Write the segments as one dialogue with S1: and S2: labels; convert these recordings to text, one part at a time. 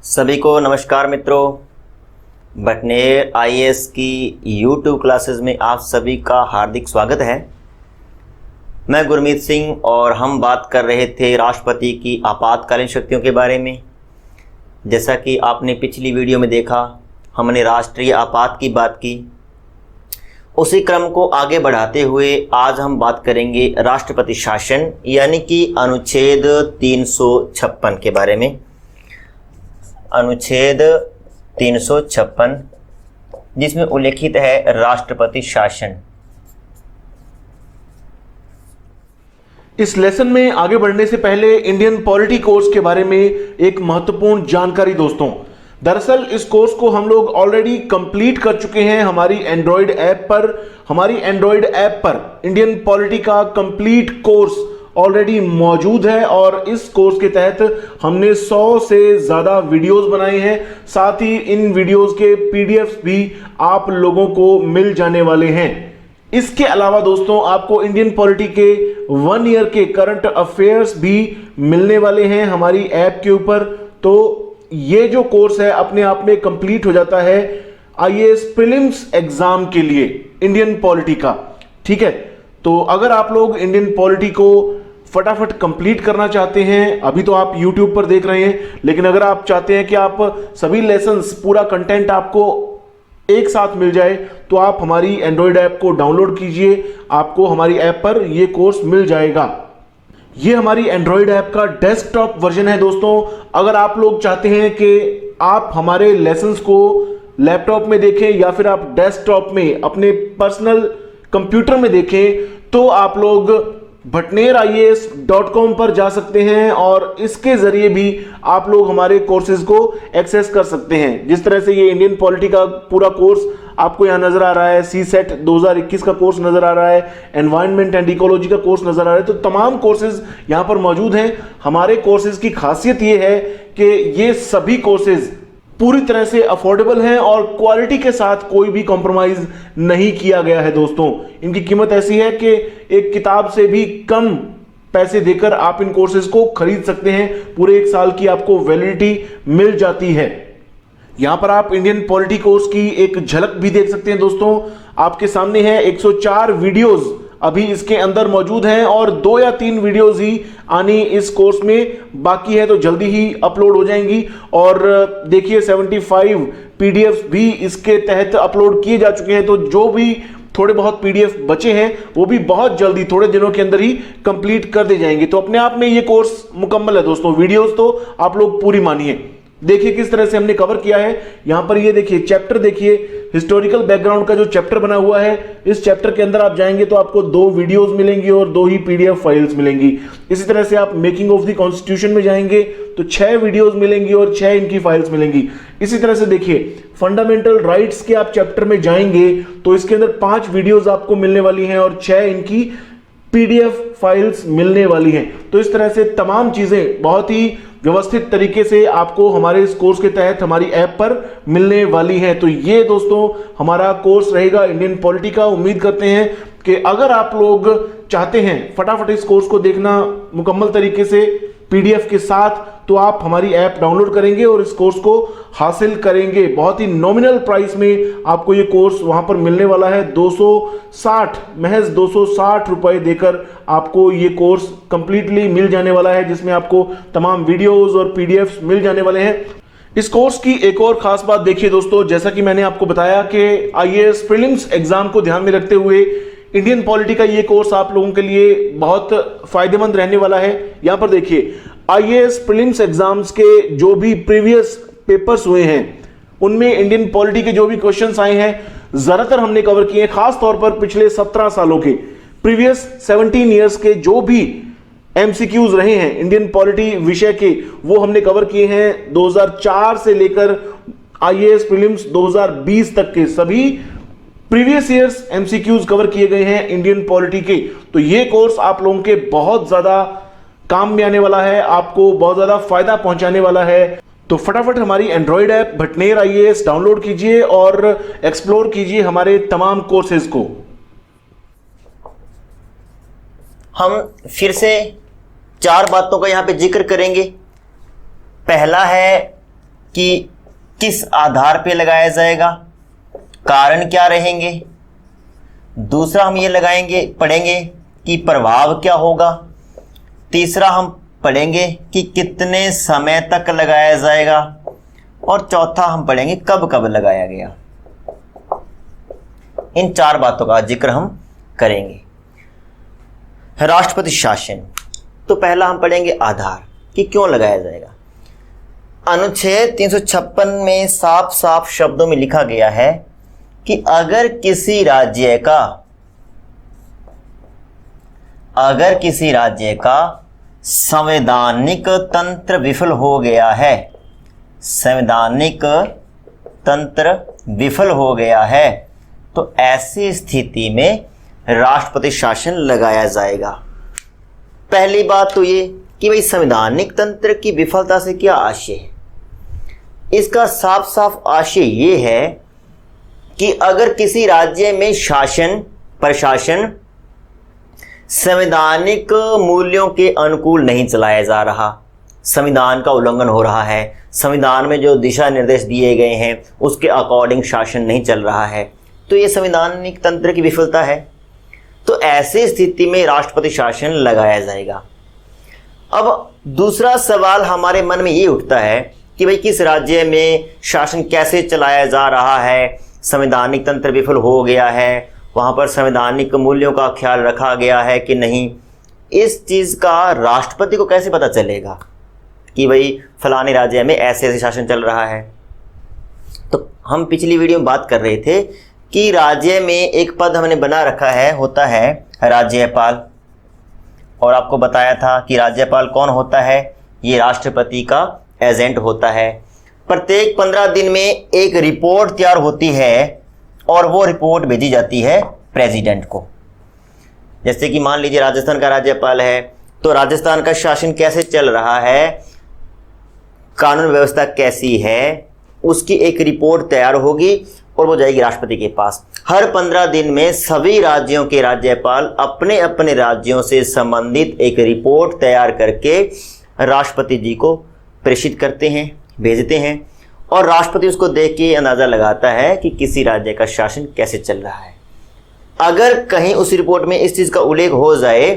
S1: सभी को नमस्कार मित्रों। भटनेर आईएएस की यूट्यूब क्लासेस में आप सभी का हार्दिक स्वागत है। मैं गुरमीत सिंह और हम बात कर रहे थे राष्ट्रपति की आपातकालीन शक्तियों के बारे में। जैसा कि आपने पिछली वीडियो में देखा, हमने राष्ट्रीय आपात की बात की। उसी क्रम को आगे बढ़ाते हुए आज हम बात करेंगे राष्ट्रपति शासन यानी कि अनुच्छेद 356 के बारे में। अनुच्छेद 356 जिसमें उल्लेखित है राष्ट्रपति शासन।
S2: इस लेसन में आगे बढ़ने से पहले इंडियन पॉलिटी कोर्स के बारे में एक महत्वपूर्ण जानकारी दोस्तों। दरअसल इस कोर्स को हम लोग ऑलरेडी कंप्लीट कर चुके हैं हमारी एंड्रॉयड ऐप पर इंडियन पॉलिटी का कंप्लीट कोर्स ऑलरेडी मौजूद है और इस कोर्स के तहत हमने 100 से ज़्यादा वीडियोस बनाए हैं। साथ ही इन वीडियोस के पीडीएफ्स भी आप लोगों को मिल जाने वाले हैं। इसके अलावा दोस्तों आपको इंडियन पॉलिटी के 1 ईयर के करंट अफेयर्स भी मिलने वाले हैं हमारी ऐप के ऊपर। तो ये जो कोर्स है अपने आप में कंप्लीट हो जाता है आईएएस प्रीलिम्स एग्जाम के लिए इंडियन पॉलिटी का। ठीक है, तो अगर आप लोग इंडियन पॉलिटी को फटाफट कंप्लीट करना चाहते हैं, अभी तो आप YouTube पर देख रहे हैं, लेकिन अगर आप चाहते हैं कि आप सभी लेसन्स पूरा कंटेंट आपको एक साथ मिल जाए तो आप हमारी एंड्रॉयड ऐप को डाउनलोड कीजिए। आपको हमारी ऐप पर यह कोर्स मिल जाएगा। ये हमारी एंड्रॉयड ऐप का डेस्कटॉप वर्जन है दोस्तों। अगर आप लोग चाहते हैं कि आप हमारे लेसन्स को लैपटॉप में देखें या फिर आप डेस्कटॉप में अपने पर्सनल कंप्यूटर में देखें तो आप लोग bhatnerias.com पर जा सकते हैं और इसके जरिए भी आप लोग हमारे कोर्सेज को एक्सेस कर सकते हैं। जिस तरह से ये इंडियन पॉलिटी का पूरा कोर्स आपको यहाँ नजर आ रहा है, सीसेट 2021 का कोर्स नजर आ रहा है, एनवायरनमेंट एंड इकोलॉजी का कोर्स नजर आ रहा है, तो तमाम कोर्सेज यहाँ पर मौजूद हैं। हमारे कोर्सेज की खासियत ये है कि ये सभी कोर्सेज पूरी तरह से अफोर्डेबल हैं और क्वालिटी के साथ कोई भी कॉम्प्रोमाइज नहीं किया गया है दोस्तों। इनकी कीमत ऐसी है कि एक किताब से भी कम पैसे देकर आप इन कोर्सेज को खरीद सकते हैं। पूरे 1 साल की आपको वैलिडिटी मिल जाती है। यहां पर आप इंडियन पॉलिटी कोर्स की एक झलक भी देख सकते हैं दोस्तों। आपके सामने है 104 वीडियोज अभी इसके अंदर मौजूद हैं और 2 या 3 वीडियोस ही आनी इस कोर्स में बाकी है, तो जल्दी ही अपलोड हो जाएंगी। और देखिए 75 पीडीएफ भी इसके तहत अपलोड किए जा चुके हैं। तो जो भी थोड़े बहुत पीडीएफ बचे हैं वो भी बहुत जल्दी थोड़े दिनों के अंदर ही कंप्लीट कर दिए जाएंगे। तो अपने आप में ये कोर्स मुकम्मल है दोस्तों। वीडियोस तो आप लोग पूरी मानिए। देखिए किस तरह से हमने कवर किया है। यहां पर ये देखिए चैप्टर, देखिए हिस्टोरिकल बैकग्राउंड का जो चैप्टर बना हुआ है, इस चैप्टर के अंदर आप जाएंगे तो आपको 2 वीडियोस मिलेंगी और 2 ही पीडीएफ फाइल्स मिलेंगी। इसी तरह से आप मेकिंग ऑफ द कॉन्स्टिट्यूशन में जाएंगे तो 6 वीडियोस मिलेंगी और 6 इनकी फाइल्स मिलेंगी। इसी तरह से देखिए फंडामेंटल राइट्स के आप चैप्टर में जाएंगे तो इसके अंदर 5 वीडियोस आपको मिलने वाली हैं और 6 इनकी पीडीएफ फाइल्स मिलने वाली हैं। तो इस तरह से तमाम चीजें बहुत ही व्यवस्थित तरीके से आपको हमारे इस कोर्स के तहत हमारी ऐप पर मिलने वाली है। तो ये दोस्तों हमारा कोर्स रहेगा इंडियन पॉलिटी का। उम्मीद करते हैं कि अगर आप लोग चाहते हैं फटाफट इस कोर्स को देखना मुकम्मल तरीके से पीडीएफ के साथ, तो आप हमारी ऐप डाउनलोड करेंगे और इस कोर्स को हासिल करेंगे। बहुत ही नॉमिनल प्राइस में आपको ये कोर्स वहां पर मिलने वाला है। 260 महज 260 रुपए देकर आपको ये कोर्स कंप्लीटली मिल जाने वाला है, जिसमें आपको तमाम वीडियोस और पीडीएफ मिल जाने वाले हैं। इस कोर्स की एक और खास बात देखिए दोस्तों, जैसा कि मैंने आपको बताया कि आईएएस प्रीलिम्स एग्जाम को ध्यान में रखते हुए इंडियन पॉलिटी का ये कोर्स आप लोगों के लिए बहुत फायदेमंद रहने वाला है। यहां पर देखिए आईएएस प्रीलिम्स एग्जाम्स के जो भी प्रीवियस पेपर्स हुए हैं उनमें इंडियन पॉलिटी के जो भी क्वेश्चंस आए हैं ज्यादातर हमने कवर किए हैं। खास तौर पर पिछले 17 सालों के प्रीवियस 17 ईयर्स के जो भी एमसीक्यूज रहे हैं इंडियन पॉलिटी विषय के, वो हमने कवर किए हैं। 2004 से लेकर आईएएस प्रीलिम्स 2020 तक के सभी प्रीवियस ईयर्स एमसीक्यूज कवर किए गए हैं इंडियन पॉलिटी के। तो ये कोर्स आप लोगों के बहुत ज्यादा काम में आने वाला है, आपको बहुत ज्यादा फायदा पहुंचाने वाला है। तो फटाफट हमारी Android app Bhatner IAS download कीजिए और एक्सप्लोर कीजिए हमारे तमाम कोर्सेज को।
S1: हम फिर से 4 बातों का यहाँ पे जिक्र करेंगे। पहला है कि किस आधार पे लगाया जाएगा, कारण क्या रहेंगे। दूसरा हम ये पढ़ेंगे कि प्रभाव क्या होगा। तीसरा हम पढ़ेंगे कि कितने समय तक लगाया जाएगा। और चौथा हम पढ़ेंगे कब कब लगाया गया। इन 4 बातों का जिक्र हम करेंगे। राष्ट्रपति शासन, तो पहला हम पढ़ेंगे आधार कि क्यों लगाया जाएगा। अनुच्छेद 356 में साफ साफ शब्दों में लिखा गया है कि अगर किसी राज्य का संवैधानिक तंत्र विफल हो गया है, संवैधानिक तंत्र विफल हो गया है, तो ऐसी स्थिति में राष्ट्रपति शासन लगाया जाएगा। पहली बात तो ये कि भाई संवैधानिक तंत्र की विफलता से क्या आशय है। इसका साफ साफ आशय ये है कि अगर किसी राज्य में प्रशासन संवैधानिक मूल्यों के अनुकूल नहीं चलाया जा रहा, संविधान का उल्लंघन हो रहा है, संविधान में जो दिशा निर्देश दिए गए हैं उसके अकॉर्डिंग शासन नहीं चल रहा है, तो ये संवैधानिक तंत्र की विफलता है। तो ऐसी स्थिति में राष्ट्रपति शासन लगाया जाएगा। अब दूसरा सवाल हमारे मन में ये उठता है कि भाई किस राज्य में शासन कैसे चलाया जा रहा है, संवैधानिक तंत्र विफल हो गया है, वहाँ पर संवैधानिक मूल्यों का ख्याल रखा गया है कि नहीं। इस चीज़ का राष्ट्रपति को कैसे पता चलेगा कि भाई फलाने राज्य में ऐसे ऐसे शासन चल रहा है। तो हम पिछली वीडियो में बात कर रहे थे कि राज्य में एक पद हमने बना रखा है, होता है राज्यपाल। और आपको बताया था कि राज्यपाल कौन होता है, ये राष्ट्रपति का एजेंट होता है। प्रत्येक 15 दिन में एक रिपोर्ट तैयार होती है और वो रिपोर्ट भेजी जाती है प्रेसिडेंट को। जैसे कि मान लीजिए राजस्थान का राज्यपाल है, तो राजस्थान का शासन कैसे चल रहा है, कानून व्यवस्था कैसी है, उसकी एक रिपोर्ट तैयार होगी और वो जाएगी राष्ट्रपति के पास। हर 15 दिन में सभी राज्यों के राज्यपाल अपने अपने राज्यों से संबंधित एक रिपोर्ट तैयार करके राष्ट्रपति जी को प्रेषित करते हैं, भेजते हैं, और राष्ट्रपति उसको देख के अंदाज़ा लगाता है कि किसी राज्य का शासन कैसे चल रहा है। अगर कहीं उस रिपोर्ट में इस चीज़ का उल्लेख हो जाए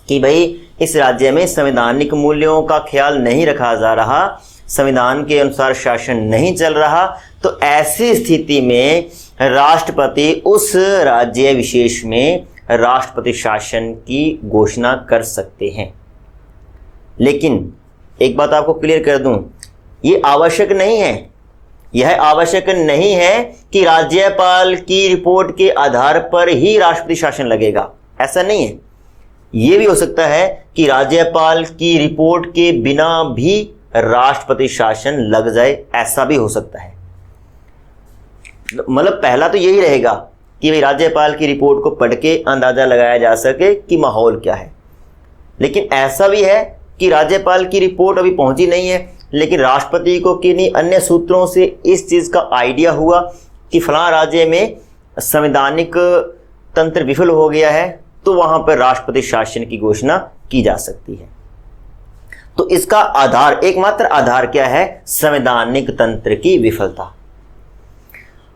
S1: कि भाई इस राज्य में संवैधानिक मूल्यों का ख्याल नहीं रखा जा रहा, संविधान के अनुसार शासन नहीं चल रहा, तो ऐसी स्थिति में राष्ट्रपति उस राज्य विशेष में राष्ट्रपति शासन की घोषणा कर सकते हैं। लेकिन एक बात आपको क्लियर कर दूं, ये आवश्यक नहीं है, यह आवश्यक नहीं है कि राज्यपाल की रिपोर्ट के आधार पर ही राष्ट्रपति शासन लगेगा, ऐसा नहीं है। ये भी हो सकता है कि राज्यपाल की रिपोर्ट के बिना भी राष्ट्रपति शासन लग जाए, ऐसा भी हो सकता है। मतलब पहला तो यही रहेगा कि भाई राज्यपाल की रिपोर्ट को पढ़ के अंदाजा लगाया जा सके कि माहौल क्या है। लेकिन ऐसा भी है कि राज्यपाल की रिपोर्ट अभी पहुंची नहीं है, लेकिन राष्ट्रपति को किन्हीं अन्य सूत्रों से इस चीज़ का आइडिया हुआ कि फलां राज्य में संवैधानिक तंत्र विफल हो गया है, तो वहां पर राष्ट्रपति शासन की घोषणा की जा सकती है। तो इसका आधार, एकमात्र आधार क्या है, संवैधानिक तंत्र की विफलता।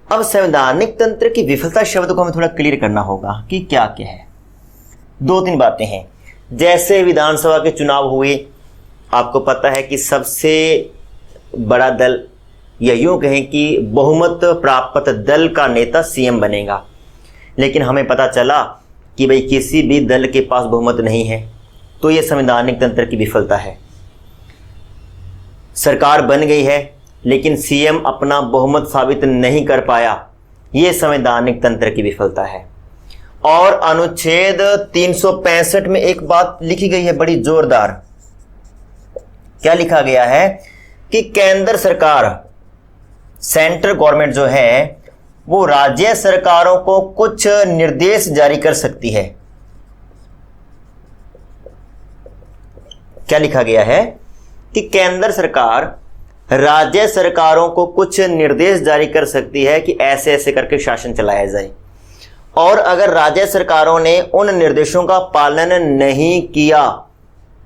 S1: अब संवैधानिक तंत्र की विफलता शब्द को हमें थोड़ा क्लियर करना होगा कि क्या क्या है। 2-3 बातें हैं। जैसे विधानसभा के चुनाव हुए, आपको पता है कि सबसे बड़ा दल, या यूं कहें कि बहुमत प्राप्त दल का नेता सीएम बनेगा। लेकिन हमें पता चला कि भाई किसी भी दल के पास बहुमत नहीं है, तो ये संवैधानिक तंत्र की विफलता है। सरकार बन गई है लेकिन सीएम अपना बहुमत साबित नहीं कर पाया, ये संवैधानिक तंत्र की विफलता है। और अनुच्छेद 365 में एक बात लिखी गई है बड़ी जोरदार। क्या लिखा गया है कि केंद्र सरकार, सेंट्रल गवर्नमेंट जो है, वो राज्य सरकारों को कुछ निर्देश जारी कर सकती है। क्या लिखा गया है कि केंद्र सरकार राज्य सरकारों को कुछ निर्देश जारी कर सकती है कि ऐसे ऐसे करके शासन चलाया जाए, और अगर राज्य सरकारों ने उन निर्देशों का पालन नहीं किया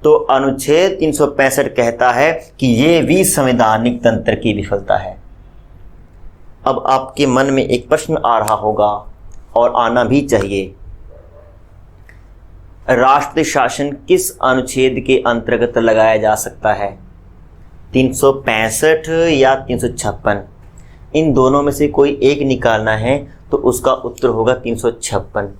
S1: तो अनुच्छेद 365 कहता है कि ये भी संवैधानिक तंत्र की विफलता है। अब आपके मन में एक प्रश्न आ रहा होगा और आना भी चाहिए, राष्ट्रपति शासन किस अनुच्छेद के अंतर्गत लगाया जा सकता है, 365 या 356? इन दोनों में से कोई एक निकालना है तो उसका उत्तर होगा 356।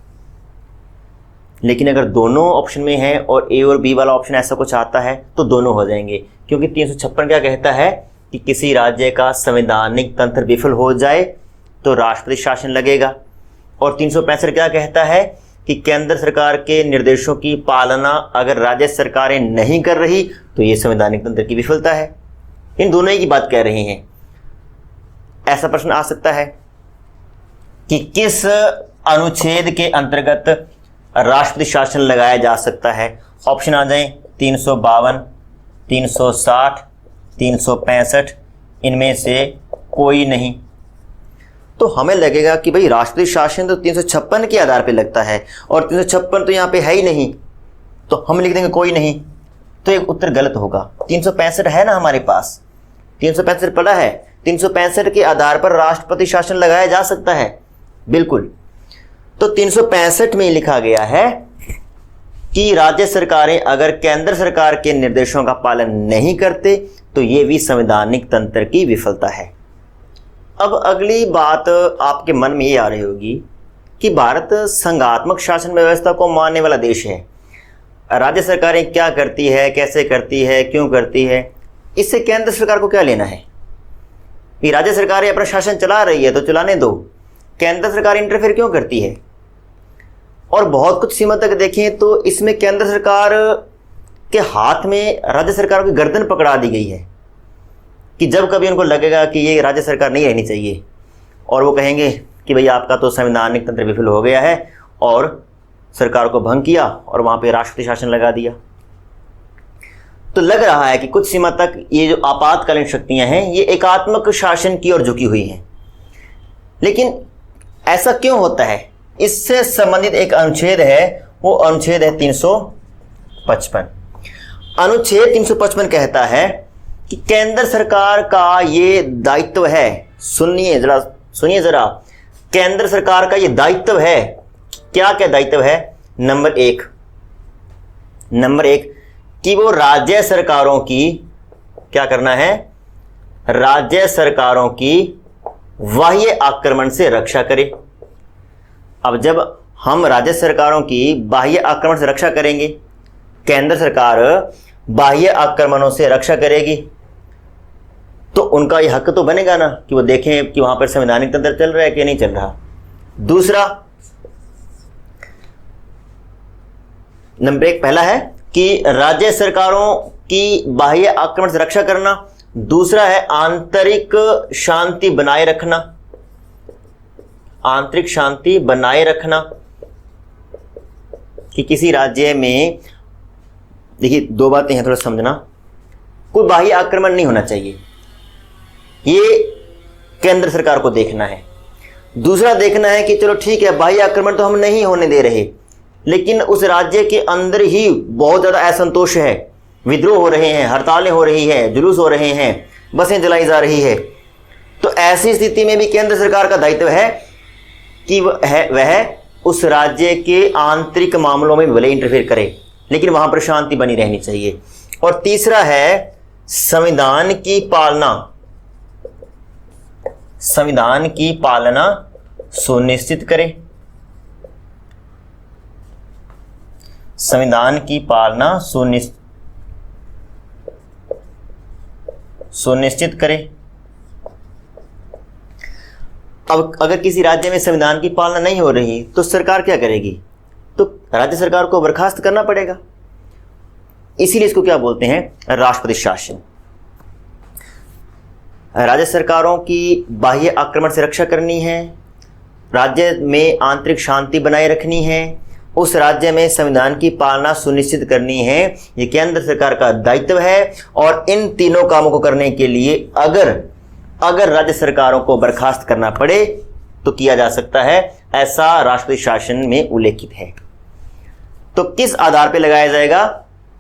S1: लेकिन अगर दोनों ऑप्शन में है और ए और बी वाला ऑप्शन ऐसा कुछ आता है तो दोनों हो जाएंगे, क्योंकि 356 क्या कहता है कि किसी राज्य का संवैधानिक तंत्र विफल हो जाए तो राष्ट्रपति शासन लगेगा, और 365 क्या कहता है कि केंद्र सरकार के निर्देशों की पालना अगर राज्य सरकारें नहीं कर रही तो ये संवैधानिक तंत्र की विफलता है। इन दोनों ही की बात कह रहे हैं। ऐसा प्रश्न आ सकता है कि किस अनुच्छेद के अंतर्गत राष्ट्रपति शासन लगाया जा सकता है। ऑप्शन आ जाएं 352, 360, 365, इनमें से कोई नहीं। तो हमें लगेगा कि भाई राष्ट्रपति शासन तो 356 के आधार पे लगता है और 356 तो यहाँ पे है ही नहीं, तो हम लिख देंगे कोई नहीं। तो एक उत्तर गलत होगा। 365 है ना हमारे पास, 365 पड़ा है, 365 के आधार पर राष्ट्रपति शासन लगाया जा सकता है, बिल्कुल। तो 365 में लिखा गया है कि राज्य सरकारें अगर केंद्र सरकार के निर्देशों का पालन नहीं करते तो ये भी संवैधानिक तंत्र की विफलता है। अब अगली बात आपके मन में ये आ रही होगी कि भारत संघात्मक शासन व्यवस्था को मानने वाला देश है। राज्य सरकारें क्या करती है, कैसे करती है, क्यों करती है, इससे केंद्र सरकार को क्या लेना है? कि राज्य सरकारें अपना शासन चला रही है तो चलाने दो, केंद्र सरकार इंटरफेयर क्यों करती है? और बहुत कुछ सीमा तक देखें तो इसमें केंद्र सरकार के हाथ में राज्य सरकार की गर्दन पकड़ा दी गई है कि जब कभी उनको लगेगा कि ये राज्य सरकार नहीं रहनी चाहिए और वो कहेंगे कि भाई आपका तो संवैधानिक तंत्र विफल हो गया है, और सरकार को भंग किया और वहाँ पे राष्ट्रपति शासन लगा दिया। तो लग रहा है कि कुछ सीमा तक ये जो आपातकालीन शक्तियाँ हैं ये एकात्मक शासन की ओर झुकी हुई हैं। लेकिन ऐसा क्यों होता है? इससे संबंधित एक अनुच्छेद है, वो अनुच्छेद है 355। अनुच्छेद 355 कहता है कि केंद्र सरकार का ये दायित्व है, सुनिए जरा, केंद्र सरकार का ये दायित्व है। क्या क्या दायित्व है? नंबर एक कि वो राज्य सरकारों की क्या करना है? राज्य सरकारों की बाह्य आक्रमण से रक्षा करे। अब जब हम राज्य सरकारों की बाह्य आक्रमण से रक्षा करेंगे, केंद्र सरकार बाह्य आक्रमणों से रक्षा करेगी, तो उनका ये हक तो बनेगा ना कि वो देखें कि वहां पर संवैधानिक तंत्र चल रहा है कि नहीं चल रहा। दूसरा, नंबर 1 पहला है कि राज्य सरकारों की बाह्य आक्रमण से रक्षा करना। दूसरा है आंतरिक शांति बनाए रखना, आंतरिक शांति बनाए रखना कि किसी राज्य में, देखिए दो बातें हैं, थोड़ा समझना, कोई बाह्य आक्रमण नहीं होना चाहिए, ये केंद्र सरकार को देखना है। दूसरा देखना है कि चलो ठीक है बाह्य आक्रमण तो हम नहीं होने दे रहे, लेकिन उस राज्य के अंदर ही बहुत ज्यादा असंतोष है, विद्रोह हो रहे हैं, हड़तालें हो रही है, जुलूस हो रहे हैं, बसें जलाई जा रही है, तो ऐसी स्थिति में भी केंद्र सरकार का दायित्व है कि वह उस राज्य के आंतरिक मामलों में भले इंटरफेयर करे, लेकिन वहां पर शांति बनी रहनी चाहिए। और तीसरा है संविधान की पालना, संविधान की पालना सुनिश्चित करे, संविधान की पालना सुनिश्चित करे। अब अगर किसी राज्य में संविधान की पालना नहीं हो रही तो सरकार क्या करेगी? तो राज्य सरकार को बर्खास्त करना पड़ेगा। इसीलिए इसको क्या बोलते हैं? राष्ट्रपति शासन। राज्य सरकारों की बाह्य आक्रमण से रक्षा करनी है, राज्य में आंतरिक शांति बनाए रखनी है, उस राज्य में संविधान की पालना सुनिश्चित करनी है, ये केंद्र सरकार का दायित्व है। और इन तीनों कामों को करने के लिए अगर राज्य सरकारों को बर्खास्त करना पड़े तो किया जा सकता है, ऐसा राष्ट्रपति शासन में उल्लेखित है। तो किस आधार पर लगाया जाएगा?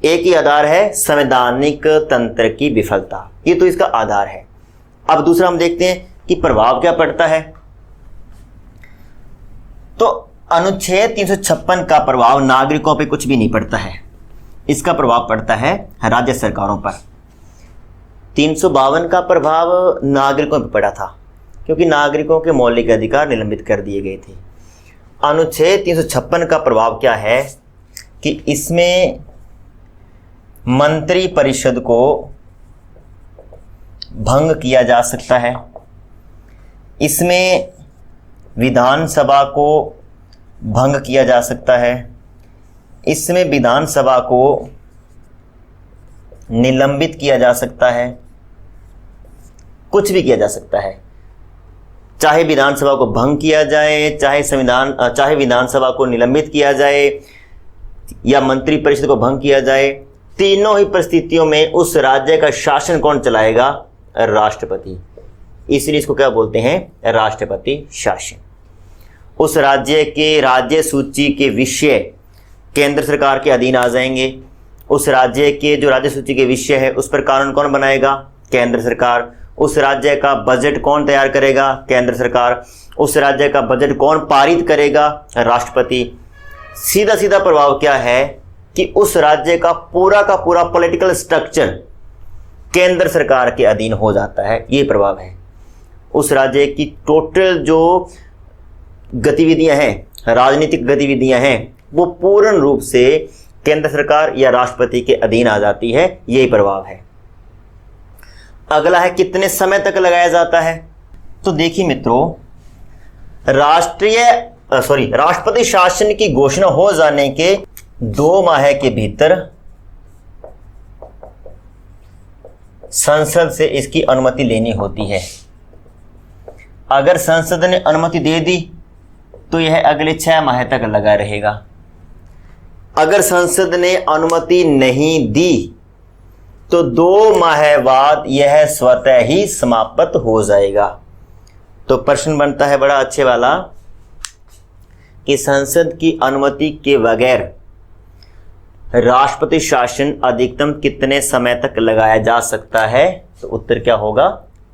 S1: एक ही आधार है, संवैधानिक तंत्र की विफलता। ये तो इसका आधार है। अब दूसरा हम देखते हैं कि प्रभाव क्या पड़ता है। तो अनुच्छेद 356 का प्रभाव नागरिकों पे कुछ भी नहीं पड़ता है, इसका प्रभाव पड़ता है राज्य सरकारों पर। 352 का प्रभाव नागरिकों पर पड़ा था क्योंकि नागरिकों के मौलिक अधिकार निलंबित कर दिए गए थे। अनुच्छेद 356 का प्रभाव क्या है कि इसमें मंत्री परिषद को भंग किया जा सकता है, इसमें विधानसभा को भंग किया जा सकता है, इसमें विधानसभा को निलंबित किया जा सकता है, कुछ भी किया जा सकता है। चाहे विधानसभा को भंग किया जाए, चाहे विधानसभा को निलंबित किया जाए या मंत्री परिषद को भंग किया जाए, तीनों ही परिस्थितियों में उस राज्य का शासन कौन चलाएगा? राष्ट्रपति। इसलिए इसको क्या बोलते हैं? राष्ट्रपति शासन। उस राज्य के राज्य सूची के विषय केंद्र सरकार के अधीन आ जाएंगे। उस राज्य के जो राज्य सूची के विषय है उस पर कानून कौन बनाएगा? केंद्र सरकार। उस राज्य का बजट कौन तैयार करेगा? केंद्र सरकार। उस राज्य का बजट कौन पारित करेगा? राष्ट्रपति। सीधा सीधा प्रभाव क्या है कि उस राज्य का पूरा पॉलिटिकल स्ट्रक्चर केंद्र सरकार के अधीन हो जाता है। ये प्रभाव है। उस राज्य की टोटल जो गतिविधियां हैं, राजनीतिक गतिविधियां हैं, वो पूर्ण रूप से केंद्र सरकार या राष्ट्रपति के अधीन आ जाती है। यही प्रभाव है। अगला है कितने समय तक लगाया जाता है। तो देखिए मित्रों, राष्ट्रपति शासन की घोषणा हो जाने के 2 माह के भीतर संसद से इसकी अनुमति लेनी होती है। अगर संसद ने अनुमति दे दी तो यह अगले 6 माह तक लगा रहेगा। अगर संसद ने अनुमति नहीं दी तो 2 माह बाद यह स्वतः ही समाप्त हो जाएगा। तो प्रश्न बनता है बड़ा अच्छे वाला कि संसद की अनुमति के बगैर राष्ट्रपति शासन अधिकतम कितने समय तक लगाया जा सकता है? तो उत्तर क्या होगा?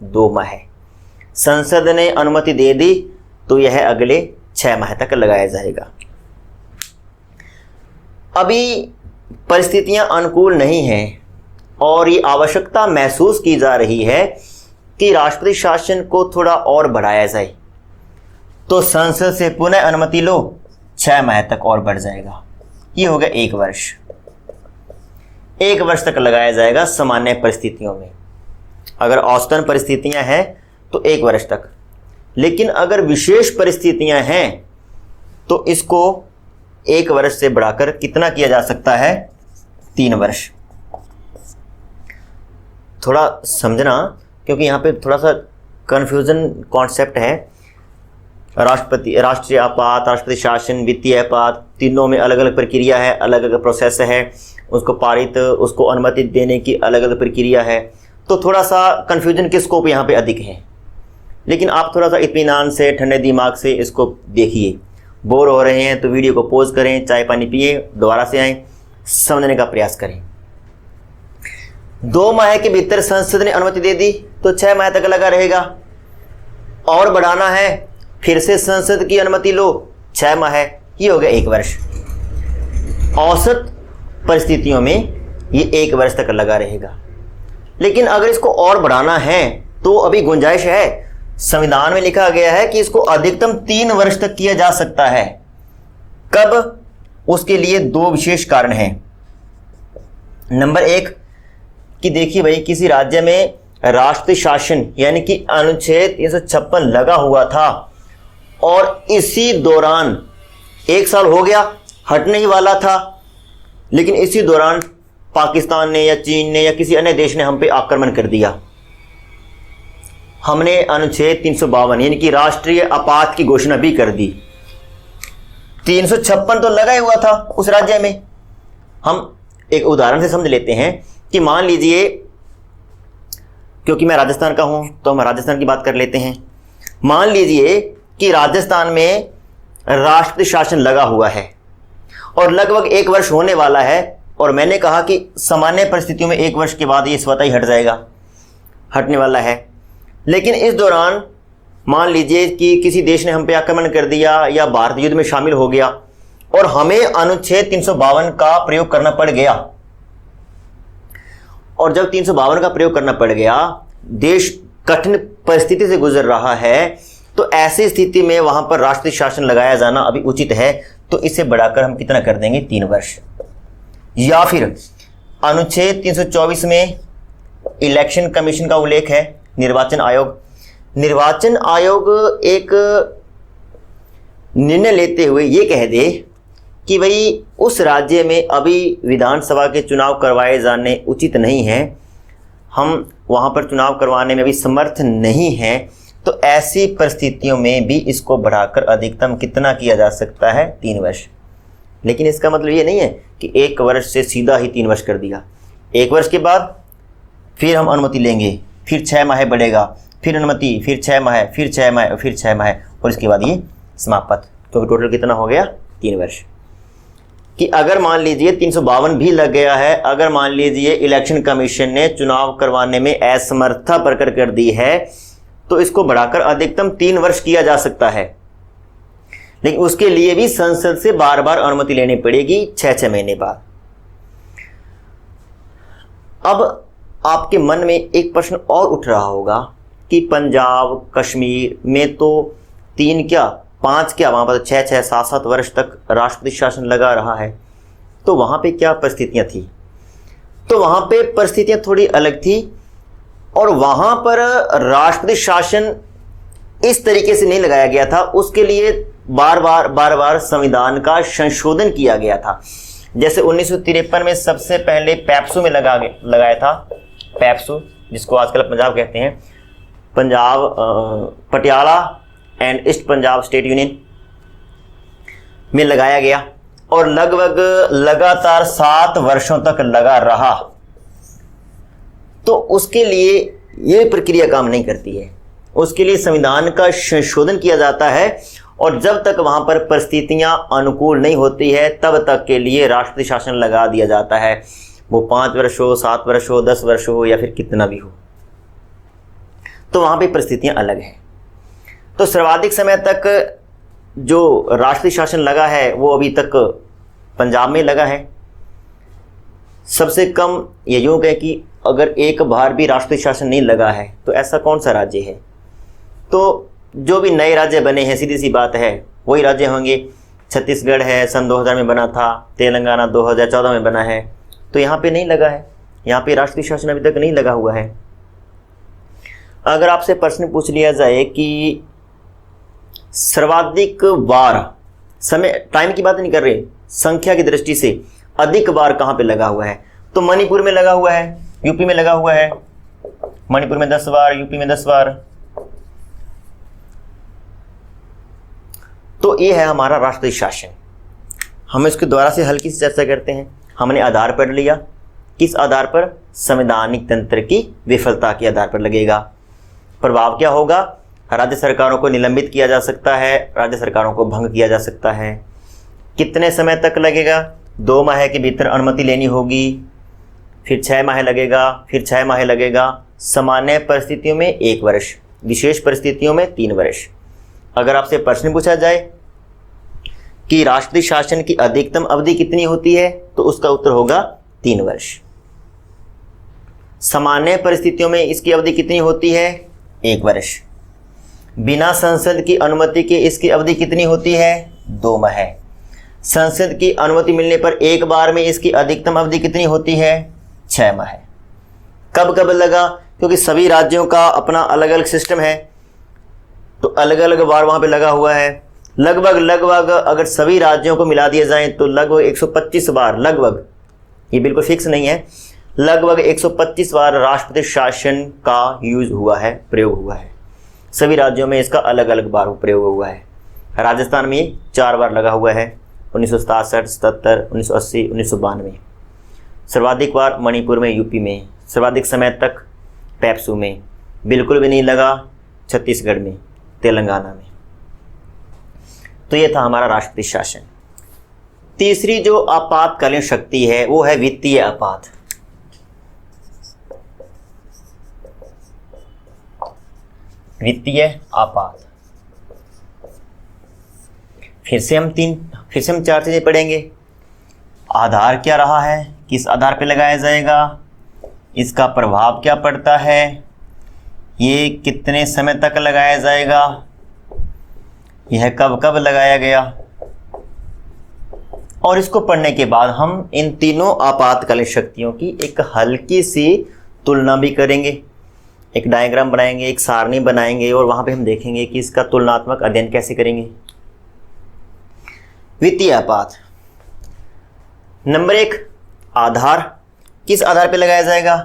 S1: 2 माह। संसद ने अनुमति दे दी तो यह अगले 6 माह तक लगाया जाएगा। अभी परिस्थितियां अनुकूल नहीं हैं और ये आवश्यकता महसूस की जा रही है कि राष्ट्रपति शासन को थोड़ा और बढ़ाया जाए, तो संसद से पुनः अनुमति लो, 6 माह तक और बढ़ जाएगा। ये हो गया 1 वर्ष। 1 वर्ष तक लगाया जाएगा सामान्य परिस्थितियों में। अगर औसतन परिस्थितियां हैं तो 1 वर्ष तक, लेकिन अगर विशेष परिस्थितियां हैं तो इसको 1 वर्ष से बढ़ाकर कितना किया जा सकता है? 3 वर्ष। थोड़ा समझना, क्योंकि यहाँ पे थोड़ा सा कन्फ्यूजन कॉन्सेप्ट है। राष्ट्रीय आपात, राष्ट्रपति शासन, वित्तीय आपात, तीनों में अलग अलग प्रक्रिया है, अलग अलग प्रोसेस है। उसको अनुमति देने की अलग अलग प्रक्रिया है। तो थोड़ा सा कन्फ्यूजन के स्कोप यहाँ पे अधिक है, लेकिन आप थोड़ा सा इत्मीनान से, ठंडे दिमाग से इसको देखिए। बोर हो रहे हैं तो वीडियो को पॉज करें, चाय पानी पिए, दोबारा से आएँ, समझने का प्रयास करें। 2 माह के भीतर संसद ने अनुमति दे दी तो 6 माह तक लगा रहेगा। और बढ़ाना है, फिर से संसद की अनुमति लो, 6 माह। ये हो गया 1 वर्ष। औसत परिस्थितियों में ये 1 वर्ष तक लगा रहेगा। लेकिन अगर इसको और बढ़ाना है तो अभी गुंजाइश है। संविधान में लिखा गया है कि इसको अधिकतम 3 वर्ष तक किया जा सकता है। कब? उसके लिए 2 विशेष कारण हैं। नंबर 1 कि देखिए भाई, किसी राज्य में राष्ट्रपति शासन यानी कि अनुच्छेद 356 लगा हुआ था और इसी दौरान 1 साल हो गया, हटने ही वाला था, लेकिन इसी दौरान पाकिस्तान ने या चीन ने या किसी अन्य देश ने हम पे आक्रमण कर दिया। हमने अनुच्छेद 352 यानी कि राष्ट्रीय आपात की घोषणा भी कर दी। 356 तो लगा ही हुआ था उस राज्य में। हम एक उदाहरण से समझ लेते हैं कि मान लीजिए, क्योंकि मैं राजस्थान का हूं तो हम राजस्थान की बात कर लेते हैं। मान लीजिए कि राजस्थान में राष्ट्रपति शासन लगा हुआ है और लगभग 1 वर्ष होने वाला है और मैंने कहा कि सामान्य परिस्थितियों में 1 वर्ष के बाद ये स्वतः ही हट जाएगा, हटने वाला है। लेकिन इस दौरान मान लीजिए कि किसी देश ने हम पे आक्रमण कर दिया या भारत युद्ध में शामिल हो गया और हमें अनुच्छेद 352 का प्रयोग करना पड़ गया, और जब 352 का प्रयोग करना पड़ गया, देश कठिन परिस्थिति से गुजर रहा है, तो ऐसी स्थिति में वहां पर राष्ट्रीय शासन लगाया जाना अभी उचित है। तो इसे बढ़ाकर हम कितना कर देंगे, 3 वर्ष। या फिर अनुच्छेद 324 में इलेक्शन कमीशन का उल्लेख है, निर्वाचन आयोग। निर्वाचन आयोग एक निर्णय लेते हुए ये कह दे कि भाई उस राज्य में अभी विधानसभा के चुनाव करवाए जाने उचित नहीं है, हम वहाँ पर चुनाव करवाने में भी समर्थ नहीं हैं, तो ऐसी परिस्थितियों में भी इसको बढ़ाकर अधिकतम कितना किया जा सकता है, 3 वर्ष। लेकिन इसका मतलब ये नहीं है कि 1 वर्ष से सीधा ही 3 वर्ष कर दिया। 1 वर्ष के बाद फिर हम अनुमति लेंगे, फिर 6 माह बढ़ेगा, फिर अनुमति, फिर 6 माह, फिर 6 माह, फिर 6 माह, और इसके बाद ये समाप्त। क्योंकि टोटल कितना हो गया, 3 वर्ष। कि अगर मान लीजिए 352 भी लग गया है, अगर मान लीजिए इलेक्शन कमीशन ने चुनाव करवाने में असमर्थता प्रकट कर दी है, तो इसको बढ़ाकर अधिकतम 3 वर्ष किया जा सकता है। लेकिन उसके लिए भी संसद से बार बार अनुमति लेनी पड़ेगी 6-6 महीने बाद। अब आपके मन में एक प्रश्न और उठ रहा होगा कि पंजाब कश्मीर में तो 3 क्या 5 क्या, वहां पर 6-6 7-7 वर्ष तक राष्ट्रपति शासन लगा रहा है, तो वहां पे क्या परिस्थितियां थी? तो वहां पे परिस्थितियां थोड़ी अलग थी, और वहां पर राष्ट्रपति शासन इस तरीके से नहीं लगाया गया था। उसके लिए बार बार संविधान का संशोधन किया गया था। जैसे 1953 में सबसे पहले पैप्सू में लगाया था, पैप्सू जिसको आजकल पंजाब कहते हैं, Punjab Patiala and east Punjab state union में लगाया गया, और लगभग लगातार 7 वर्षों तक लगा रहा। तो उसके लिए ये प्रक्रिया काम नहीं करती है, उसके लिए संविधान का संशोधन किया जाता है, और जब तक वहां पर परिस्थितियां अनुकूल नहीं होती है तब तक के लिए राष्ट्रपति शासन लगा दिया जाता है। वो 5 वर्ष हो, 7 वर्ष हो, 10 वर्ष हो, या फिर कितना भी हो, तो वहां पे परिस्थितियां अलग हैं। तो सर्वाधिक समय तक जो राष्ट्रीय शासन लगा है वो अभी तक पंजाब में लगा है। सबसे कम ये यूं कहें कि अगर एक बार भी राष्ट्रीय शासन नहीं लगा है तो ऐसा कौन सा राज्य है? तो जो भी नए राज्य बने हैं, सीधी सी बात है, वही राज्य होंगे। छत्तीसगढ़ है, सन 2000 में बना था, तेलंगाना 2014 में बना है, तो यहाँ पे नहीं लगा है, यहाँ पे राष्ट्रीय शासन अभी तक नहीं लगा हुआ है। अगर आपसे प्रश्न पूछ लिया जाए कि सर्वाधिक बार, समय टाइम की बात नहीं कर रहे, संख्या की दृष्टि से अधिक बार कहाँ पे लगा हुआ है, तो मणिपुर में लगा हुआ है, यूपी में लगा हुआ है। मणिपुर में 10 बार, यूपी में 10 बार। तो ये है हमारा राष्ट्रीय शासन। हम इसके द्वारा से हल्की सी चर्चा करते हैं। हमने आधार पढ़ लिया, किस आधार पर? संवैधानिक तंत्र की विफलता के आधार पर लगेगा। प्रभाव क्या होगा? राज्य सरकारों को निलंबित किया जा सकता है, राज्य सरकारों को भंग किया जा सकता है। कितने समय तक लगेगा? 2 माह के भीतर अनुमति लेनी होगी, फिर 6 माह लगेगा, फिर 6 माह लगेगा। सामान्य परिस्थितियों में 1 वर्ष, विशेष परिस्थितियों में 3 वर्ष। अगर आपसे प्रश्न पूछा जाए कि राष्ट्रीय शासन की अधिकतम अवधि कितनी होती है, तो उसका उत्तर होगा 3 वर्ष। सामान्य परिस्थितियों में इसकी अवधि कितनी होती है? 1 वर्ष। बिना संसद की अनुमति के इसकी अवधि कितनी होती है? 2 माह। संसद की अनुमति मिलने पर एक बार में इसकी अधिकतम अवधि कितनी होती है? 6 माह। कब कब लगा? क्योंकि सभी राज्यों का अपना अलग अलग सिस्टम है, तो अलग अलग बार वहां पे लगा हुआ है। लगभग अगर सभी राज्यों को मिला दिए जाएं तो लगभग 125 बार, लगभग, ये बिल्कुल फिक्स नहीं है, लगभग 125 बार राष्ट्रपति शासन का यूज हुआ है, प्रयोग हुआ है। सभी राज्यों में इसका अलग अलग बार प्रयोग हुआ है। राजस्थान में 4 बार लगा हुआ है, 1967, 77, 1980, 1992। सर्वाधिक बार मणिपुर में, यूपी में। सर्वाधिक समय तक पैप्सू में। बिल्कुल भी नहीं लगा छत्तीसगढ़ में, तेलंगाना में। तो ये था हमारा राष्ट्रपति शासन। तीसरी जो आपातकालीन शक्ति है वो है वित्तीय आपात। वित्तीय आपात। फिर से हम चार चीजें पढ़ेंगे। आधार क्या रहा है, किस आधार पे लगाया जाएगा, इसका प्रभाव क्या पड़ता है, ये कितने समय तक लगाया जाएगा, यह कब कब लगाया गया, और इसको पढ़ने के बाद हम इन तीनों आपातकालीन शक्तियों की एक हल्की सी तुलना भी करेंगे। एक डायग्राम बनाएंगे, एक सारणी बनाएंगे और वहां पे हम देखेंगे कि इसका तुलनात्मक अध्ययन कैसे करेंगे। वित्तीय आपात। नंबर 1, आधार। किस आधार पे लगाया जाएगा?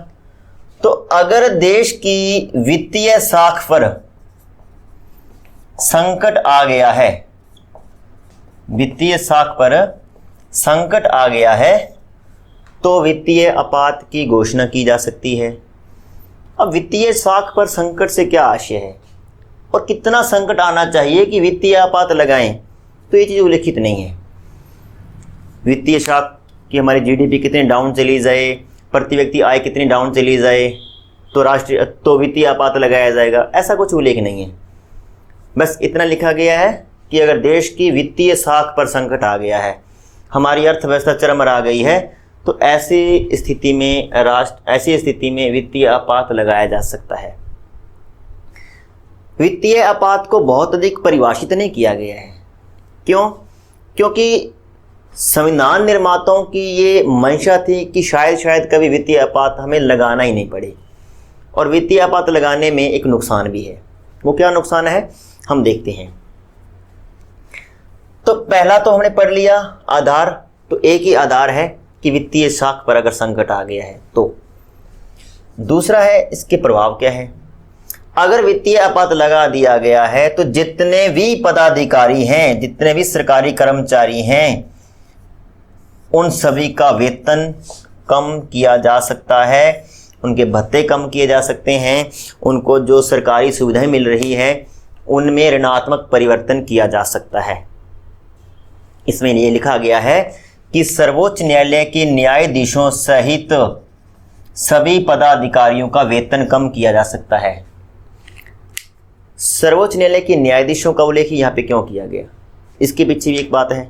S1: तो अगर देश की वित्तीय साख पर संकट आ गया है, वित्तीय साख पर संकट आ गया है, तो वित्तीय आपात की घोषणा की जा सकती है। अब वित्तीय साख पर संकट से क्या आशय है और कितना संकट आना चाहिए कि वित्तीय आपात लगाएं, तो ये चीज उल्लिखित नहीं है। वित्तीय साख कि हमारी जीडीपी कितनी डाउन चली जाए, प्रति व्यक्ति आय कितनी डाउन चली जाए, तो वित्तीय आपात लगाया जाएगा, ऐसा कुछ उल्लेख नहीं है। बस इतना लिखा गया है कि अगर देश की वित्तीय साख पर संकट आ गया है, हमारी अर्थव्यवस्था चरमरा गई है, तो ऐसी स्थिति में वित्तीय आपात लगाया जा सकता है। वित्तीय आपात को बहुत अधिक परिभाषित नहीं किया गया है। क्यों? क्योंकि संविधान निर्माताओं की ये मंशा थी कि शायद कभी वित्तीय आपात हमें लगाना ही नहीं पड़े। और वित्तीय आपात लगाने में एक नुकसान भी है। वो क्या नुकसान है, हम देखते हैं। तो पहला तो हमने पढ़ लिया आधार, तो एक ही आधार है कि वित्तीय साख पर अगर संकट आ गया है तो। दूसरा है इसके प्रभाव क्या है। अगर वित्तीय आपात लगा दिया गया है तो जितने भी पदाधिकारी हैं, जितने भी सरकारी कर्मचारी हैं, उन सभी का वेतन कम किया जा सकता है, उनके भत्ते कम किए जा सकते हैं, उनको जो सरकारी सुविधाएं मिल रही है उनमें ऋणात्मक परिवर्तन किया जा सकता है। इसमें ये लिखा गया है कि सर्वोच्च न्यायालय के न्यायाधीशों सहित सभी पदाधिकारियों का वेतन कम किया जा सकता है। सर्वोच्च न्यायालय के न्यायाधीशों का उल्लेख यहाँ पे क्यों किया गया, इसके पीछे भी एक बात है।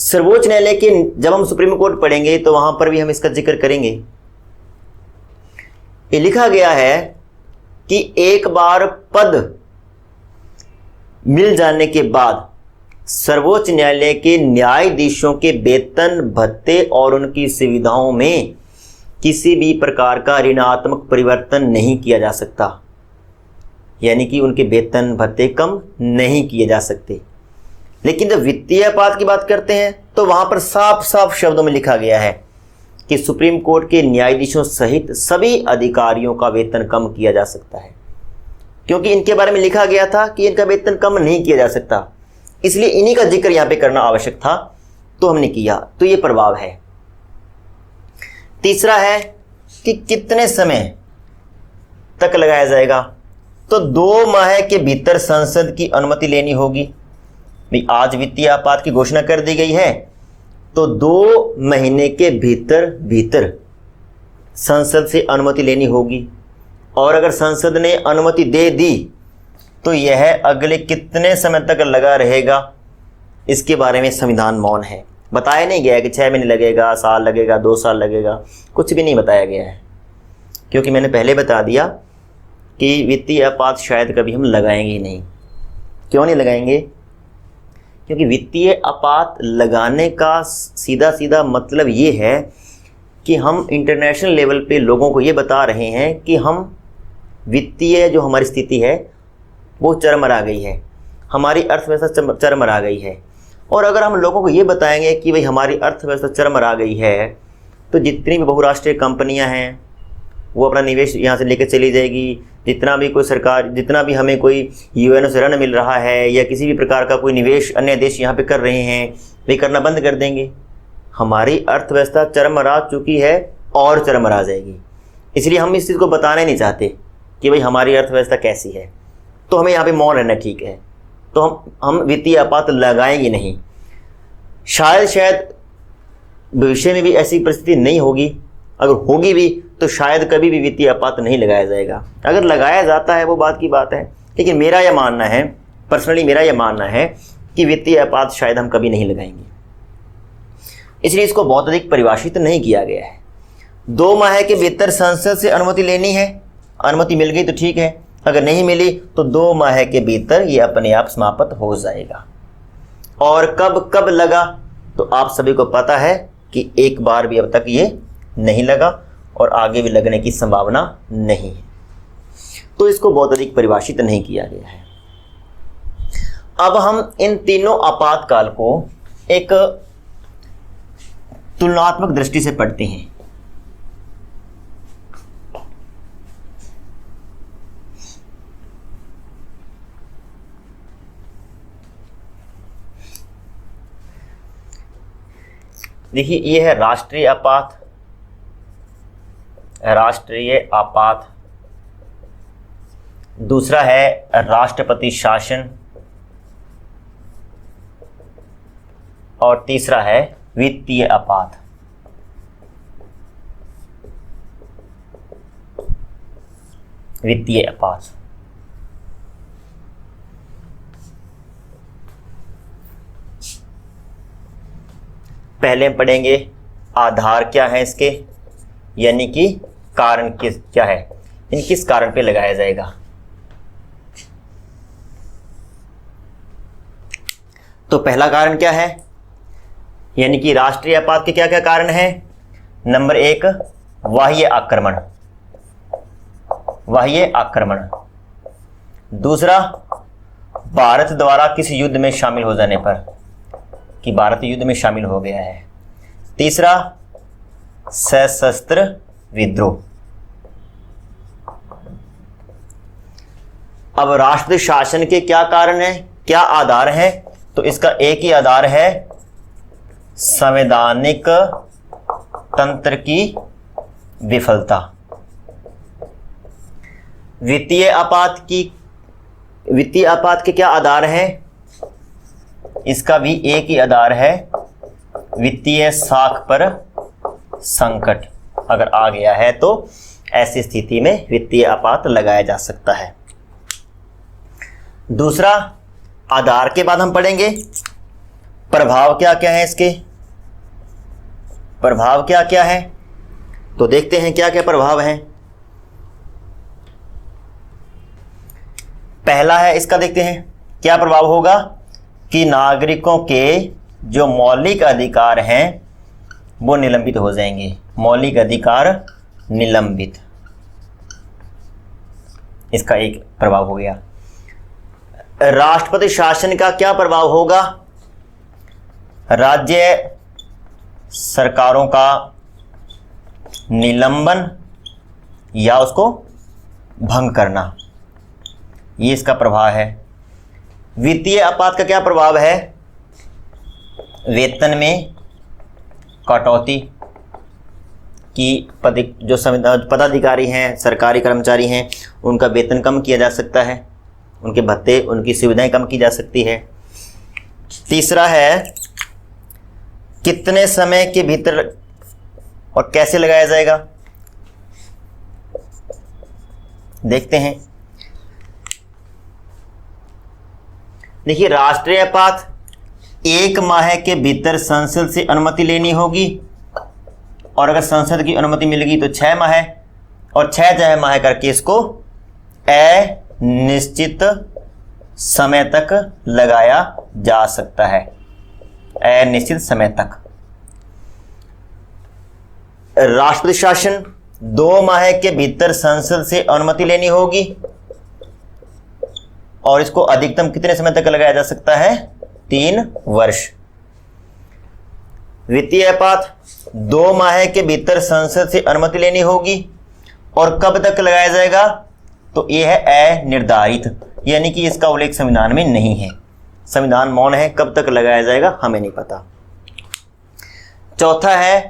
S1: सर्वोच्च न्यायालय के, जब हम सुप्रीम कोर्ट पढ़ेंगे तो वहां पर भी हम इसका जिक्र करेंगे। ये लिखा गया है कि एक बार पद मिल जाने के बाद सर्वोच्च न्यायालय के न्यायाधीशों के वेतन, भत्ते और उनकी सुविधाओं में किसी भी प्रकार का ऋणात्मक परिवर्तन नहीं किया जा सकता, यानी कि उनके वेतन भत्ते कम नहीं किए जा सकते। लेकिन जब वित्तीय आपात की बात करते हैं तो वहां पर साफ साफ शब्दों में लिखा गया है कि सुप्रीम कोर्ट के न्यायाधीशों सहित सभी अधिकारियों का वेतन कम किया जा सकता है, क्योंकि इनके बारे में लिखा गया था कि इनका वेतन कम नहीं किया जा सकता, इसलिए इन्हीं का जिक्र यहां पे करना आवश्यक था, तो हमने किया। तो ये प्रभाव है। तीसरा है कि कितने समय तक लगाया जाएगा, तो 2 माह के भीतर संसद की अनुमति लेनी होगी। भाई आज वित्तीय आपात की घोषणा कर दी गई है, तो 2 महीने के भीतर संसद से अनुमति लेनी होगी, और अगर संसद ने अनुमति दे दी तो यह अगले कितने समय तक लगा रहेगा, इसके बारे में संविधान मौन है। बताया नहीं गया है कि 6 महीने लगेगा, साल लगेगा, 2 साल लगेगा, कुछ भी नहीं बताया गया है। क्योंकि मैंने पहले बता दिया कि वित्तीय आपात शायद कभी हम लगाएंगे ही नहीं। क्यों नहीं लगाएंगे? क्योंकि वित्तीय आपात लगाने का सीधा मतलब ये है कि हम इंटरनेशनल लेवल पे लोगों को ये बता रहे हैं कि हम वित्तीय जो हमारी स्थिति है वो चरमरा गई है, हमारी अर्थव्यवस्था चरमरा गई है। और अगर हम लोगों को ये बताएंगे कि भाई हमारी अर्थव्यवस्था चरमरा गई है, तो जितनी भी बहुराष्ट्रीय कंपनियां हैं वो अपना निवेश यहाँ से लेकर चली जाएगी। जितना भी कोई सरकार, जितना भी हमें कोई यूएनओ से ऋण मिल रहा है या किसी भी प्रकार का कोई निवेश अन्य देश यहाँ पे कर रहे हैं, वे करना बंद कर देंगे। हमारी अर्थव्यवस्था चरमरा चुकी है और चरमरा जाएगी। इसलिए हम इस चीज़ को बताना नहीं चाहते कि भाई हमारी अर्थव्यवस्था कैसी है, तो हमें यहाँ पे मौन रहना ठीक है। तो हम वित्तीय आपात लगाएंगे नहीं। शायद भविष्य में भी ऐसी परिस्थिति नहीं होगी, अगर होगी भी तो शायद कभी भी वित्तीय आपात नहीं लगाया जाएगा। अगर लगाया जाता है वो बात की बात है, लेकिन मेरा यह मानना है, पर्सनली मेरा यह मानना है कि वित्तीय आपात शायद हम कभी नहीं लगाएंगे। इसलिए इसको बहुत अधिक परिभाषित नहीं किया गया है। 2 माह के भीतर संसद से अनुमति लेनी है, अनुमति मिल गई तो ठीक है, अगर नहीं मिली तो 2 माह के भीतर ये अपने आप समाप्त हो जाएगा। और कब कब लगा तो आप सभी को पता है कि एक बार भी अब तक ये नहीं लगा और आगे भी लगने की संभावना नहीं है, तो इसको बहुत अधिक परिभाषित नहीं किया गया है। अब हम इन तीनों आपातकाल को एक तुलनात्मक दृष्टि से पढ़ते हैं। देखिए, ये है राष्ट्रीय आपात, दूसरा है राष्ट्रपति शासन और तीसरा है वित्तीय आपात। पहले हम पढ़ेंगे आधार क्या है इसके, यानी कि कारण क्या है, इन किस कारण पे लगाया जाएगा। तो पहला कारण क्या है, यानी कि राष्ट्रीय आपात के क्या क्या कारण हैं। नंबर 1, बाह्य आक्रमण। दूसरा, भारत द्वारा किसी युद्ध में शामिल हो जाने पर, कि भारत युद्ध में शामिल हो गया है। तीसरा, सशस्त्र विद्रोह। अब राष्ट्र शासन के क्या कारण हैं, क्या आधार हैं, तो इसका एक ही आधार है, संवैधानिक तंत्र की विफलता। वित्तीय आपात के क्या आधार हैं, इसका भी एक ही आधार है, वित्तीय साख पर संकट अगर आ गया है तो ऐसी स्थिति में वित्तीय आपात लगाया जा सकता है। दूसरा, आधार के बाद हम पढ़ेंगे प्रभाव क्या क्या है, इसके प्रभाव क्या क्या है, तो देखते हैं क्या क्या प्रभाव हैं। पहला है इसका, देखते हैं क्या प्रभाव होगा कि नागरिकों के जो मौलिक अधिकार हैं वो निलंबित हो जाएंगे। मौलिक अधिकार निलंबित, इसका एक प्रभाव हो गया। राष्ट्रपति शासन का क्या प्रभाव होगा, राज्य सरकारों का निलंबन या उसको भंग करना, ये इसका प्रभाव है। वित्तीय आपात का क्या प्रभाव है, वेतन में कटौती की, जो पदाधिकारी हैं, सरकारी कर्मचारी हैं, उनका वेतन कम किया जा सकता है, उनके भत्ते, उनकी सुविधाएं कम की जा सकती है। तीसरा है कितने समय के भीतर और कैसे लगाया जाएगा, देखते हैं। देखिए, राष्ट्रीय आपात 1 माह के भीतर संसद से अनुमति लेनी होगी, और अगर संसद की अनुमति मिल गई तो 6 माह, और 6 माह करके इसको अनिश्चित समय तक लगाया जा सकता है, अनिश्चित समय तक। राष्ट्रपति शासन 2 माह के भीतर संसद से अनुमति लेनी होगी, और इसको अधिकतम कितने समय तक लगाया जा सकता है, 3 वर्ष। वित्तीय आपात 2 माह के भीतर संसद से अनुमति लेनी होगी, और कब तक लगाया जाएगा, तो यह है अनिर्धारित, यानी कि इसका उल्लेख संविधान में नहीं है, संविधान मौन है, कब तक लगाया जाएगा हमें नहीं पता। चौथा है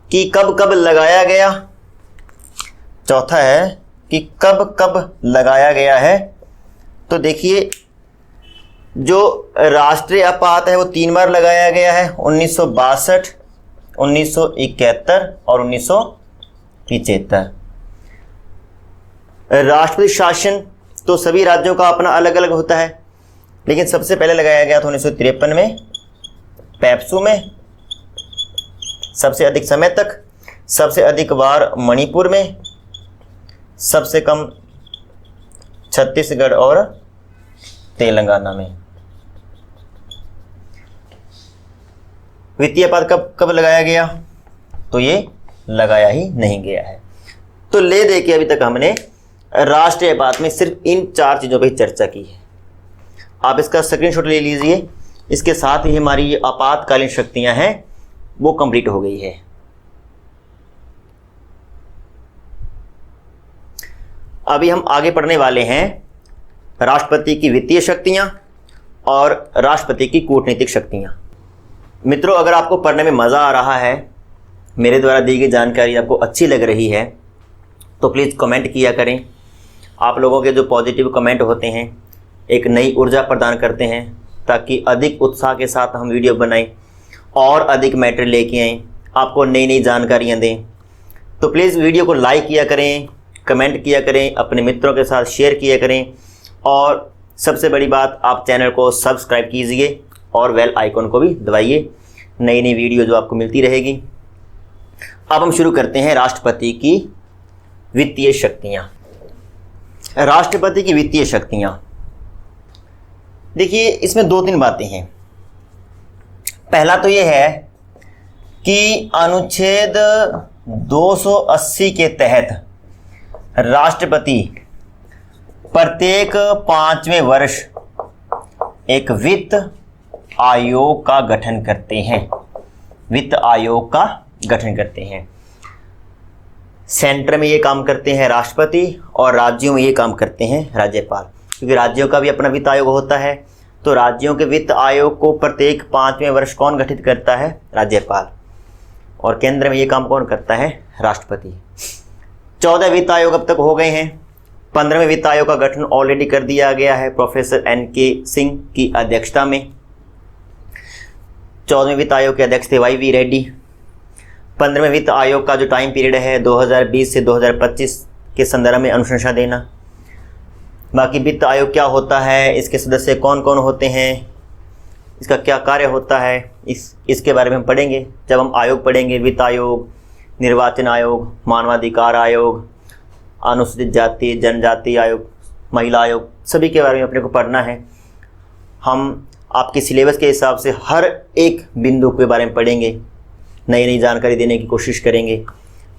S1: कि कब कब लगाया गया, चौथा है कि कब कब लगाया गया है। तो देखिए, जो राष्ट्रीय आपात है वो 3 बार लगाया गया है, 1962, 1971 और 1975। राष्ट्रपति शासन तो सभी राज्यों का अपना अलग अलग होता है, लेकिन सबसे पहले लगाया गया था 1953 में पैप्सू में, सबसे अधिक समय तक, सबसे अधिक बार मणिपुर में, सबसे कम छत्तीसगढ़ और तेलंगाना में। वित्तीय आपात कब लगाया गया? तो ये लगाया ही नहीं गया है। तो ले दे के अभी तक हमने राष्ट्रीय आपात में सिर्फ इन 4 चीज़ों पर चर्चा की है। आप इसका स्क्रीनशॉट ले लीजिए। इसके साथ ही हमारी ये आपातकालीन शक्तियां हैं वो कंप्लीट हो गई है। अभी हम आगे पढ़ने वाले हैं राष्ट्रपति की वित्तीय शक्तियां और राष्ट्रपति की कूटनीतिक शक्तियां। मित्रों, अगर आपको पढ़ने में मज़ा आ रहा है, मेरे द्वारा दी गई जानकारी आपको अच्छी लग रही है, तो प्लीज़ कमेंट किया करें। आप लोगों के जो पॉजिटिव कमेंट होते हैं एक नई ऊर्जा प्रदान करते हैं, ताकि अधिक उत्साह के साथ हम वीडियो बनाएं और अधिक मैटर लेके आएँ, आपको नई नई जानकारियाँ दें। तो प्लीज़ वीडियो को लाइक किया करें, कमेंट किया करें, अपने मित्रों के साथ शेयर किया करें, और सबसे बड़ी बात, आप चैनल को सब्सक्राइब कीजिए और बेल आइकन को भी दबाइए, नई नई वीडियो जो आपको मिलती रहेगी। अब हम शुरू करते हैं राष्ट्रपति की वित्तीय शक्तियाँ। राष्ट्रपति की वित्तीय शक्तियाँ, देखिए इसमें 2-3 बातें हैं। पहला तो ये है कि अनुच्छेद 280 के तहत राष्ट्रपति प्रत्येक 5वें वर्ष एक वित्त आयोग का गठन करते हैं। वित्त आयोग का गठन करते हैं। सेंटर में ये काम करते हैं राष्ट्रपति और राज्यों में ये काम करते हैं राज्यपाल, क्योंकि राज्यों का भी अपना वित्त आयोग होता है। तो राज्यों के वित्त आयोग को प्रत्येक 5वें वर्ष कौन गठित करता है? राज्यपाल। और केंद्र में ये काम कौन करता है? राष्ट्रपति। 14 वित्त आयोग अब तक हो गए हैं। 15वें वित्त आयोग का गठन ऑलरेडी कर दिया गया है प्रोफेसर NK सिंह की अध्यक्षता में। 14वें वित्त आयोग के अध्यक्ष थे YV रेड्डी। 15वें वित्त आयोग का जो टाइम पीरियड है 2020 से 2025 के संदर्भ में अनुशंसा देना। बाकी वित्त आयोग क्या होता है, इसके सदस्य कौन कौन होते हैं, इसका क्या कार्य होता है, इसके बारे में हम पढ़ेंगे जब हम आयोग पढ़ेंगे। वित्त आयोग, निर्वाचन आयोग, मानवाधिकार आयोग, अनुसूचित जाति जनजाति आयोग, महिला आयोग, सभी के बारे में अपने को पढ़ना है। हम आपके सिलेबस के हिसाब से हर एक बिंदु के बारे में पढ़ेंगे, नई नई जानकारी देने की कोशिश करेंगे।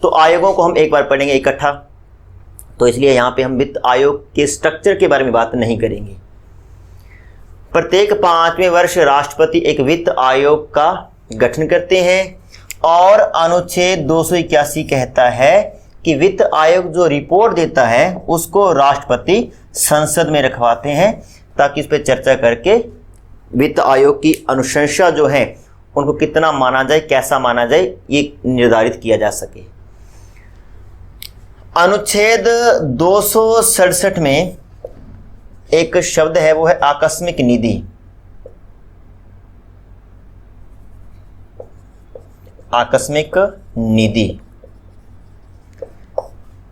S1: तो आयोगों को हम एक बार पढ़ेंगे इकट्ठा, तो इसलिए यहाँ पे हम वित्त आयोग के स्ट्रक्चर के बारे में बात नहीं करेंगे। प्रत्येक 5वें वर्ष राष्ट्रपति एक वित्त आयोग का गठन करते हैं और अनुच्छेद 281 कहता है कि वित्त आयोग जो रिपोर्ट देता है उसको राष्ट्रपति संसद में रखवाते हैं, ताकि इस पर चर्चा करके वित्त आयोग की अनुशंसा जो है उनको कितना माना जाए, कैसा माना जाए, ये निर्धारित किया जा सके। अनुच्छेद 267 में एक शब्द है, वो है आकस्मिक निधि। आकस्मिक निधि,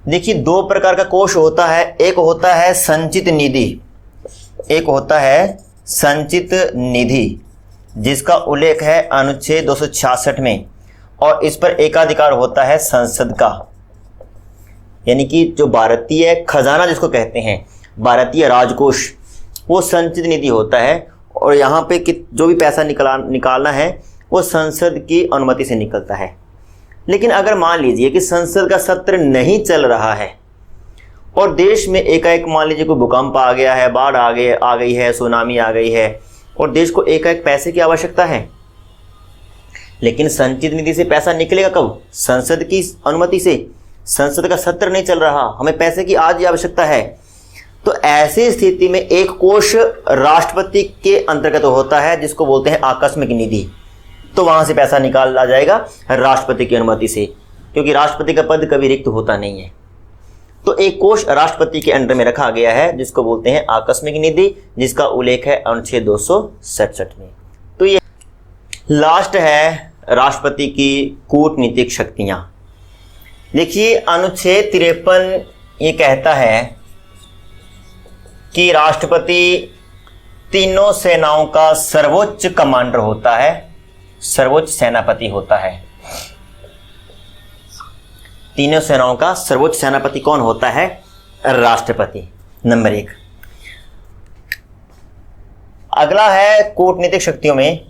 S1: देखिए 2 प्रकार का कोष होता है। एक होता है संचित निधि, एक होता है संचित निधि, जिसका उल्लेख है अनुच्छेद 266 में, और इस पर एकाधिकार होता है संसद का। यानी कि जो भारतीय खजाना जिसको कहते हैं, भारतीय राजकोष, वो संचित निधि होता है, और यहाँ पे जो भी पैसा निकालना है वो संसद की अनुमति से निकलता है। लेकिन अगर मान लीजिए कि संसद का सत्र नहीं चल रहा है और देश में एकाएक मान लीजिए कोई भूकंप आ गया है, बाढ़ आ गई है, सुनामी आ गई है, और देश को एकाएक पैसे की आवश्यकता है, लेकिन संचित निधि से पैसा निकलेगा कब? संसद की अनुमति से। संसद का सत्र नहीं चल रहा, हमें पैसे की आज ही आवश्यकता है। तो ऐसी स्थिति में एक कोष राष्ट्रपति के अंतर्गत होता है जिसको बोलते हैं आकस्मिक निधि। तो वहां से पैसा निकाला जाएगा राष्ट्रपति की अनुमति से, क्योंकि राष्ट्रपति का पद कभी रिक्त होता नहीं है। तो एक कोष राष्ट्रपति के अंडर में रखा गया है जिसको बोलते हैं आकस्मिक निधि, जिसका उल्लेख है अनुच्छेद 267 में। तो ये लास्ट है राष्ट्रपति की कूटनीतिक शक्तियां। देखिए अनुच्छेद 53 ये कहता है कि राष्ट्रपति तीनों सेनाओं का सर्वोच्च कमांडर होता है, सर्वोच्च सेनापति होता है। तीनों सेनाओं का सर्वोच्च सेनापति कौन होता है? राष्ट्रपति, नंबर 1। अगला है कूटनीतिक शक्तियों में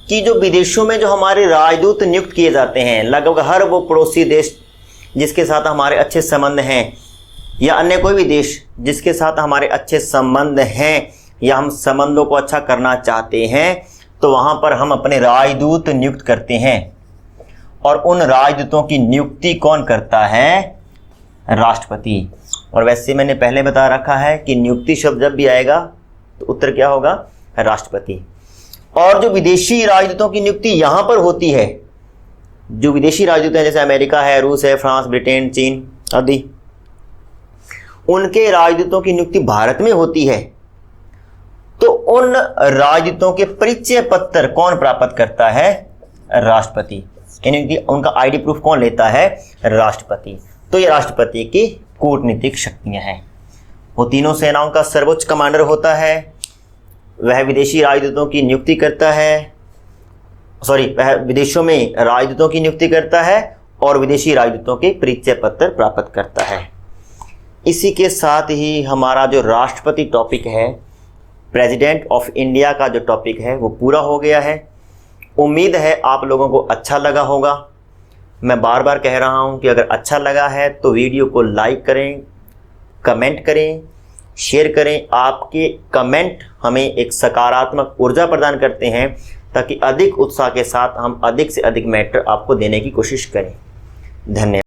S1: कि जो विदेशों में जो हमारे राजदूत नियुक्त किए जाते हैं, लगभग हर वो पड़ोसी देश जिसके साथ हमारे अच्छे संबंध हैं, या अन्य कोई भी देश जिसके साथ हमारे अच्छे संबंध हैं या हम संबंधों को अच्छा करना चाहते हैं, तो वहाँ पर हम अपने राजदूत नियुक्त करते हैं। और उन राजदूतों की नियुक्ति कौन करता है? राष्ट्रपति। और वैसे मैंने पहले बता रखा है कि नियुक्ति शब्द जब भी आएगा तो उत्तर क्या होगा? राष्ट्रपति। और जो विदेशी राजदूतों की नियुक्ति यहाँ पर होती है, जो विदेशी राजदूत हैं जैसे अमेरिका है, रूस है, फ्रांस, ब्रिटेन, चीन आदि, उनके राजदूतों की नियुक्ति भारत में होती है। तो उन राजदूतों के परिचय पत्र कौन प्राप्त करता है? राष्ट्रपति। यानी उनका आईडी प्रूफ कौन लेता है? राष्ट्रपति। तो ये राष्ट्रपति की कूटनीतिक शक्तियां हैं। वो तीनों सेनाओं का सर्वोच्च कमांडर होता है, वह विदेशी राजदूतों की नियुक्ति करता है, वह विदेशों में राजदूतों की नियुक्ति करता है और विदेशी राजदूतों के परिचय पत्र प्राप्त करता है। इसी के साथ ही हमारा जो राष्ट्रपति टॉपिक है, प्रेसिडेंट ऑफ इंडिया का जो टॉपिक है, वो पूरा हो गया है। उम्मीद है आप लोगों को अच्छा लगा होगा। मैं बार बार कह रहा हूं कि अगर अच्छा लगा है तो वीडियो को लाइक करें, कमेंट करें, शेयर करें। आपके कमेंट हमें एक सकारात्मक ऊर्जा प्रदान करते हैं ताकि अधिक उत्साह के साथ हम अधिक से अधिक मैटर आपको देने की कोशिश करें। धन्यवाद।